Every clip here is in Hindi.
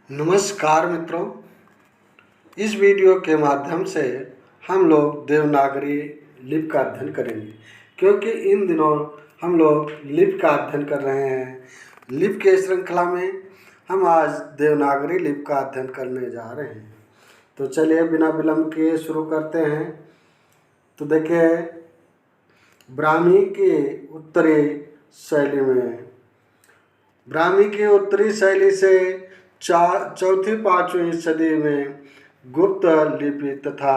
नमस्कार मित्रों, इस वीडियो के माध्यम से हम लोग देवनागरी लिपि का अध्ययन करेंगे क्योंकि इन दिनों हम लोग लिपि का अध्ययन कर रहे हैं। लिपि के श्रृंखला में हम आज देवनागरी लिपि का अध्ययन करने जा रहे हैं। तो चलिए बिना विलंब किए शुरू करते हैं। तो देखिए, ब्राह्मी की उत्तरी शैली में, ब्राह्मी की उत्तरी शैली से चौथी पाँचवीं सदी में गुप्त लिपि तथा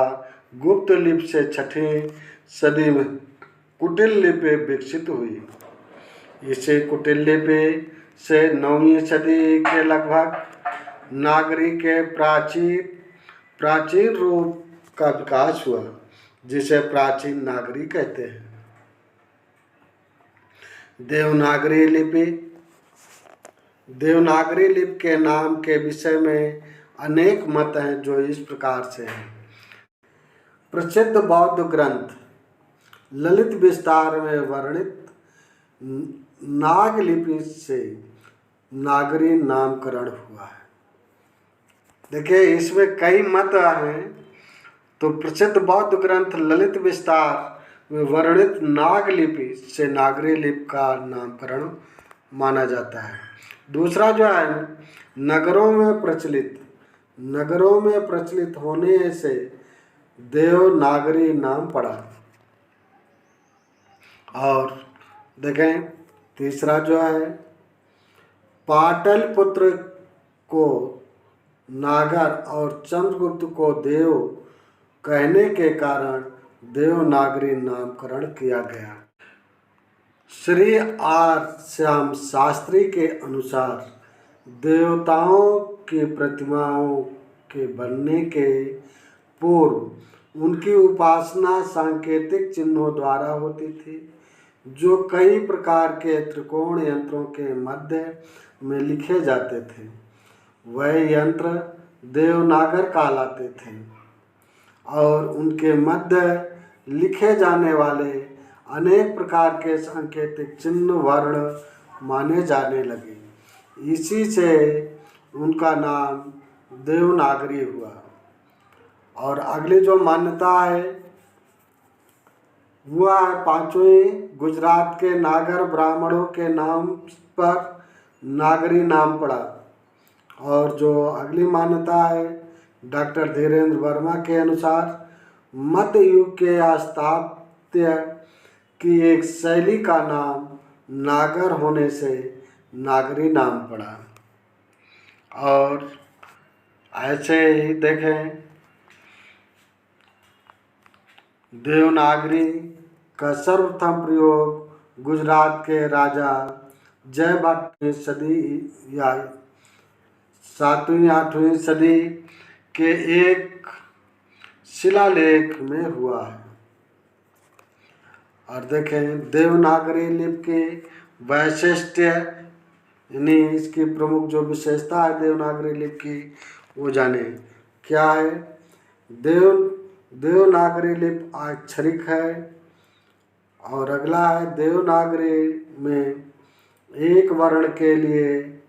गुप्त लिपि से छठी सदी में कुटिल लिपि विकसित हुई। इसे कुटिल लिपि से 9वीं सदी के लगभग नागरी के प्राचीन रूप का विकास हुआ, जिसे प्राचीन नागरी कहते हैं। देवनागरी लिपि के नाम के विषय में अनेक मत हैं, जो इस प्रकार से हैं। प्रसिद्ध बौद्ध ग्रंथ ललित विस्तार में वर्णित नागलिपि से नागरी नामकरण हुआ है। देखिए, इसमें कई मत हैं। तो प्रसिद्ध बौद्ध ग्रंथ ललित विस्तार में वर्णित नागलिपि से नागरी लिपि का नामकरण माना जाता है। दूसरा जो है, नगरों में प्रचलित होने से देवनागरी नाम पड़ा। और देखें, तीसरा जो है, पाटलिपुत्र को नागर और चंद्रगुप्त को देव कहने के कारण देवनागरी नामकरण किया गया। श्री आर श्याम शास्त्री के अनुसार देवताओं की प्रतिमाओं के बनने के पूर्व उनकी उपासना सांकेतिक चिन्हों द्वारा होती थी, जो कई प्रकार के त्रिकोण यंत्रों के मध्य में लिखे जाते थे। वह यंत्र देवनागर कहलाते थे और उनके मध्य लिखे जाने वाले अनेक प्रकार के सांकेतिक चिन्ह वर्ण माने जाने लगे। इसी से उनका नाम देवनागरी हुआ। और अगली जो मान्यता है हुआ है, पांचवी, गुजरात के नागर ब्राह्मणों के नाम पर नागरी नाम पड़ा। और जो अगली मान्यता है, डॉक्टर धीरेन्द्र वर्मा के अनुसार मध्य युग के स्थापत्य की एक शैली का नाम नागर होने से नागरी नाम पड़ा। और ऐसे ही देखें, देवनागरी का सर्वप्रथम प्रयोग गुजरात के राजा जयभट्ट सदी या 7वीं-8वीं सदी के एक शिलालेख में हुआ है। और देखें, देवनागरी लिपि की वैशिष्ट्य, यानी इसकी प्रमुख जो विशेषता है देवनागरी लिपि की, वो जाने क्या है। देवनागरी लिपि अक्षरिक है। और अगला है, देवनागरी में एक वर्ण के लिए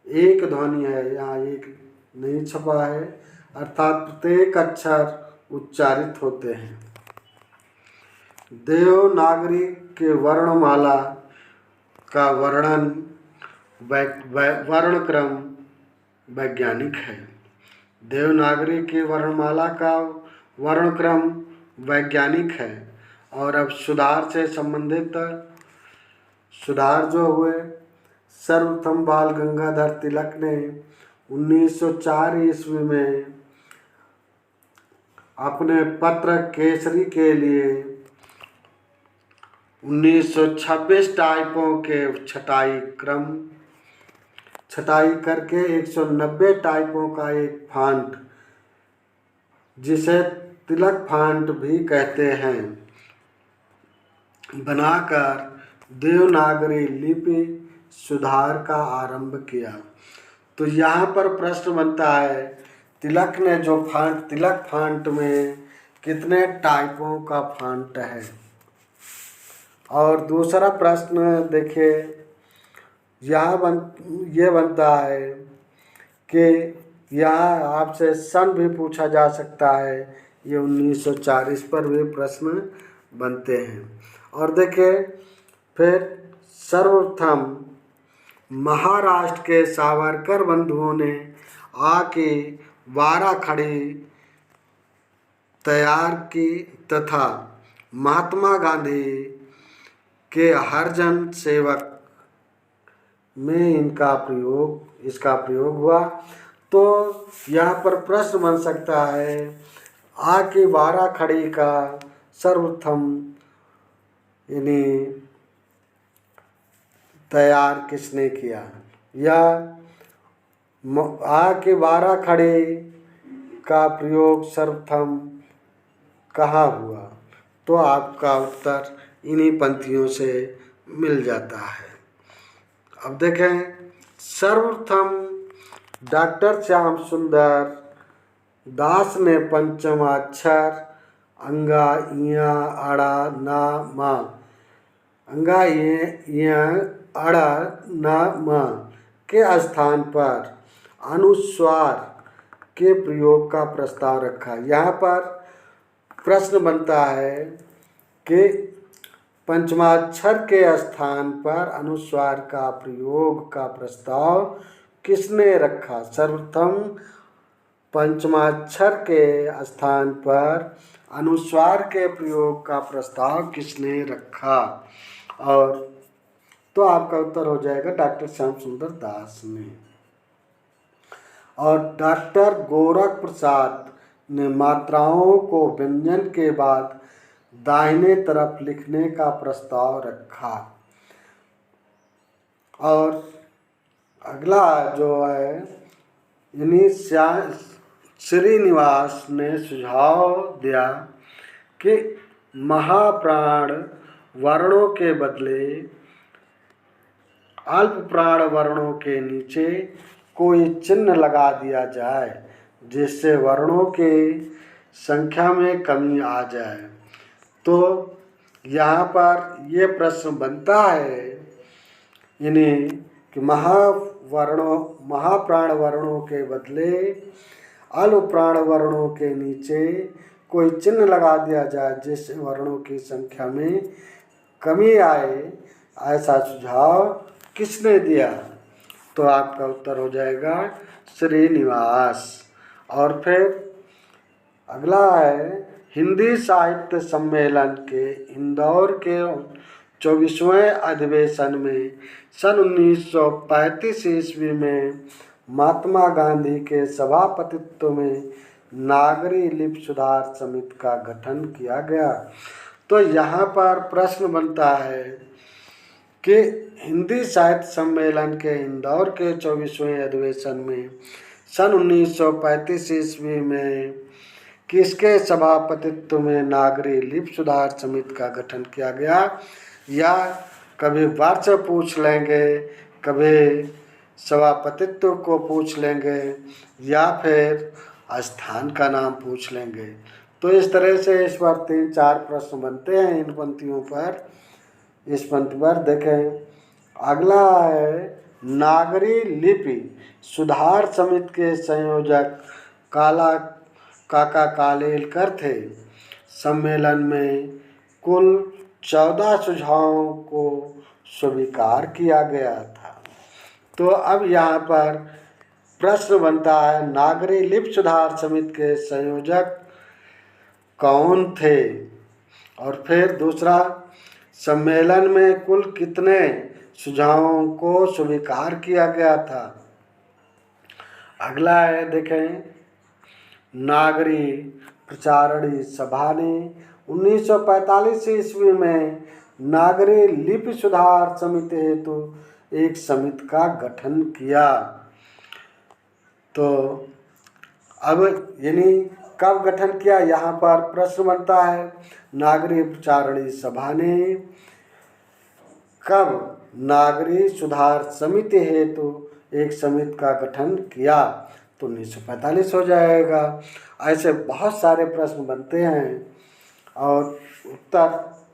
एक ध्वनि है, यहाँ एक नहीं छपा है, अर्थात प्रत्येक अक्षर उच्चारित होते हैं। देवनागरी के वर्णमाला का वर्णक्रम वैज्ञानिक है। देवनागरी की वर्णमाला का वर्णक्रम वैज्ञानिक है। और अब सुधार से संबंधित सुधार जो हुए, सर्वप्रथम बाल गंगाधर तिलक ने 1904 ईस्वी में अपने पत्र केसरी के लिए 1926 टाइपों के छटाई करके 190 टाइपों का एक फॉन्ट, जिसे तिलक फॉन्ट भी कहते हैं, बनाकर देवनागरी लिपि सुधार का आरंभ किया। तो यहाँ पर प्रश्न बनता है, तिलक ने जो तिलक फॉन्ट में कितने टाइपों का फॉन्ट है। और दूसरा प्रश्न देखिए, ये बनता है कि यहाँ आपसे सन भी पूछा जा सकता है। ये 1940 पर भी प्रश्न बनते हैं। और देखिए फिर सर्वप्रथम महाराष्ट्र के सावरकर बंधुओं ने आके 12 खड़ी तैयार की तथा महात्मा गांधी के हरिजन सेवक में इसका प्रयोग हुआ। तो यहाँ पर प्रश्न बन सकता है आके 12 खड़ी का सर्वप्रथम यानी तैयार किसने किया, या आके 12 खड़ी का प्रयोग सर्वप्रथम कहाँ हुआ। तो आपका उत्तर इन्हीं पंक्तियों से मिल जाता है। अब देखें सर्वप्रथम डॉक्टर श्याम सुंदर दास ने पंचमाक्षर अंगा इया अड़ा ना मा अंगा इया अड़ा ना मा के स्थान पर अनुस्वार के प्रयोग का प्रस्ताव रखा। यहाँ पर प्रश्न बनता है कि पंचमाक्षर के स्थान पर अनुस्वार का प्रयोग का प्रस्ताव किसने रखा। सर्वप्रथम पंचमाक्षर के स्थान पर अनुस्वार के प्रयोग का प्रस्ताव किसने रखा। और तो आपका उत्तर हो जाएगा डॉक्टर श्याम सुंदर दास ने। और डॉक्टर गोरख प्रसाद ने मात्राओं को व्यंजन के बाद दाहिने तरफ लिखने का प्रस्ताव रखा। और अगला जो है यानी श्रीनिवास ने सुझाव दिया कि महाप्राण वर्णों के बदले अल्प प्राण वर्णों के नीचे कोई चिन्ह लगा दिया जाए जिससे वर्णों की संख्या में कमी आ जाए। तो यहाँ पर ये प्रश्न बनता है यानी कि महाप्राण वर्णों के बदले अल्प प्राण वर्णों के नीचे कोई चिन्ह लगा दिया जाए जिससे वर्णों की संख्या में कमी आए, ऐसा सुझाव किसने दिया। तो आपका उत्तर हो जाएगा श्रीनिवास। और फिर अगला है हिंदी साहित्य सम्मेलन के इंदौर के 24वें अधिवेशन में सन 1935 ईस्वी में महात्मा गांधी के सभापतित्व में नागरी लिपि सुधार समिति का गठन किया गया। तो यहाँ पर प्रश्न बनता है कि हिंदी साहित्य सम्मेलन के इंदौर के 24वें अधिवेशन में सन 1935 ईस्वी में किसके सभापतित्व में नागरी लिपि सुधार समिति का गठन किया गया। या कभी वर्ष पूछ लेंगे, कभी सभापतित्व को पूछ लेंगे, या फिर स्थान का नाम पूछ लेंगे। तो इस तरह से इस बार 3-4 प्रश्न बनते हैं इन पंक्तियों पर। इस पंक्ति पर देखें अगला है नागरी लिपि सुधार समिति के संयोजक काका कालेलकर थे। सम्मेलन में कुल 14 सुझावों को स्वीकार किया गया था। तो अब यहाँ पर प्रश्न बनता है नागरी लिपि सुधार समिति के संयोजक कौन थे। और फिर दूसरा सम्मेलन में कुल कितने सुझावों को स्वीकार किया गया था। अगला है देखें नागरी प्रचारणी सभा ने 1945 ईस्वी में नागरी लिपि सुधार समिति हेतु एक समिति का गठन किया। तो अब यानी कब गठन किया, यहाँ पर प्रश्न बनता है नागरी प्रचारणी सभा ने कब नागरी सुधार समिति हेतु एक समिति का गठन किया। तो 1945 हो जाएगा। ऐसे बहुत सारे प्रश्न बनते हैं। और उत्तर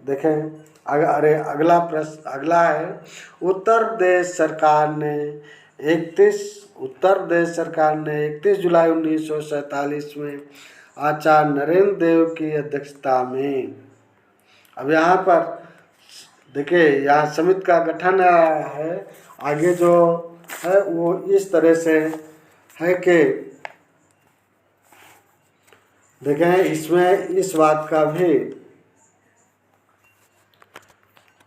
देखें अगला प्रश्न अगला है उत्तर प्रदेश सरकार ने 31 उत्तर प्रदेश सरकार ने 31 जुलाई 1947 में आचार्य नरेंद्र देव की अध्यक्षता में, अब यहाँ पर देखिए यहाँ समिति का गठन है, आगे जो है वो इस तरह से है कि देखें इसमें इस बात का भी,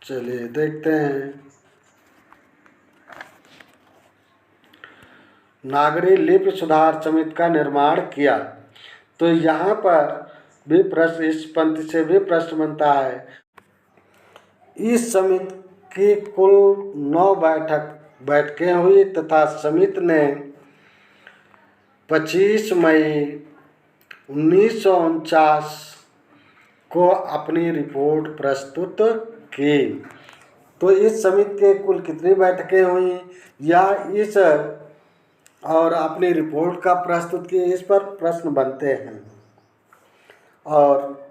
चलिए देखते हैं। नागरिक लिपि सुधार समिति का निर्माण किया, तो यहाँ पर भी प्रश्न, इस पंक्ति से भी प्रश्न बनता है। इस समिति की कुल 9 बैठकें हुई तथा समिति ने 25 मई 1949 को अपनी रिपोर्ट प्रस्तुत की। तो इस समिति के कुल कितनी बैठकें हुई या इस और अपनी रिपोर्ट का प्रस्तुत की, इस पर प्रश्न बनते हैं। और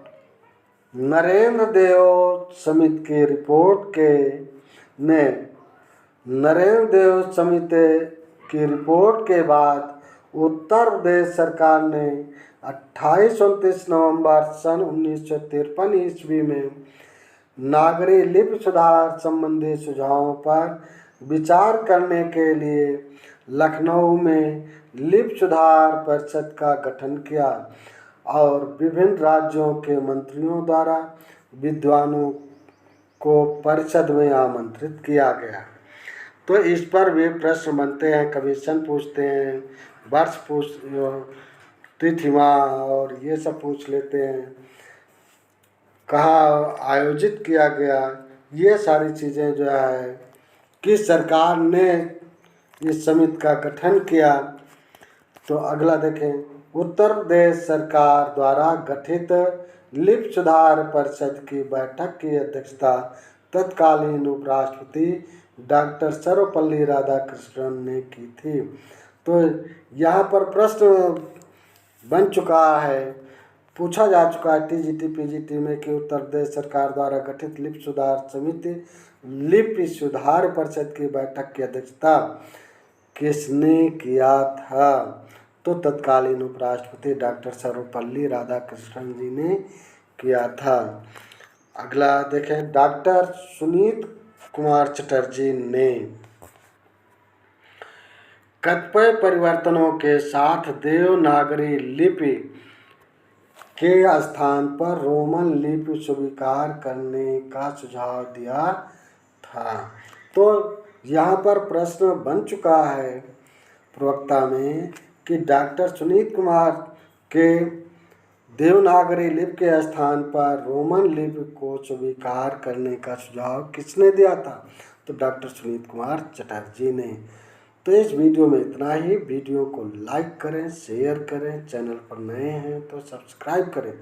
नरेंद्र देव समिति की रिपोर्ट नरेंद्र देव समिति की रिपोर्ट के बाद उत्तर प्रदेश सरकार ने 28-29 नवंबर सन 1953 ईस्वी में नागरिक लिपि सुधार संबंधी सुझावों पर विचार करने के लिए लखनऊ में लिपि सुधार परिषद का गठन किया और विभिन्न राज्यों के मंत्रियों द्वारा विद्वानों को परिषद में आमंत्रित किया गया। तो इस पर भी प्रश्न बनते हैं, कभी सन पूछते हैं, वर्ष तिथिमा और ये सब पूछ लेते हैं, कहाँ आयोजित किया गया, ये सारी चीज़ें जो है कि सरकार ने इस समिति का गठन किया। तो अगला देखें, उत्तर प्रदेश सरकार द्वारा गठित लिपि सुधार परिषद की बैठक की अध्यक्षता तत्कालीन उपराष्ट्रपति डॉक्टर सर्वपल्ली राधाकृष्णन ने की थी। तो यहाँ पर प्रश्न बन चुका है, पूछा जा चुका है टीजीटी पीजीटी में कि उत्तर प्रदेश सरकार द्वारा गठित लिपि सुधार समिति लिपि सुधार परिषद की बैठक की अध्यक्षता किसने किया था? तो तत्कालीन उपराष्ट्रपति डॉक्टर सर्वपल्ली राधाकृष्णन जी ने किया था। अगला देखें, डॉक्टर सुनीत कुमार चटर्जी ने कतिपय परिवर्तनों के साथ देवनागरी लिपि के स्थान पर रोमन लिपि स्वीकार करने का सुझाव दिया था। तो यहाँ पर प्रश्न बन चुका है प्रवक्ता में कि डॉक्टर सुनीत कुमार के देवनागरी लिपि के स्थान पर रोमन लिपि को स्वीकार करने का सुझाव किसने दिया था? तो डॉक्टर सुनीत कुमार चटर्जी ने। तो इस वीडियो में इतना ही। वीडियो को लाइक करें, शेयर करें, चैनल पर नए हैं तो सब्सक्राइब करें।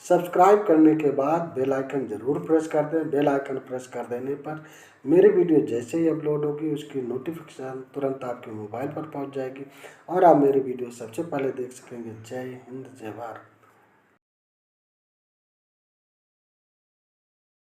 सब्सक्राइब करने के बाद बेल आइकन ज़रूर प्रेस कर दें। बेल आइकन प्रेस कर देने पर मेरी वीडियो जैसे ही अपलोड होगी उसकी नोटिफिकेशन तुरंत आपके मोबाइल पर पहुंच जाएगी और आप मेरी वीडियो सबसे पहले देख सकेंगे। जय हिंद, जय भारत।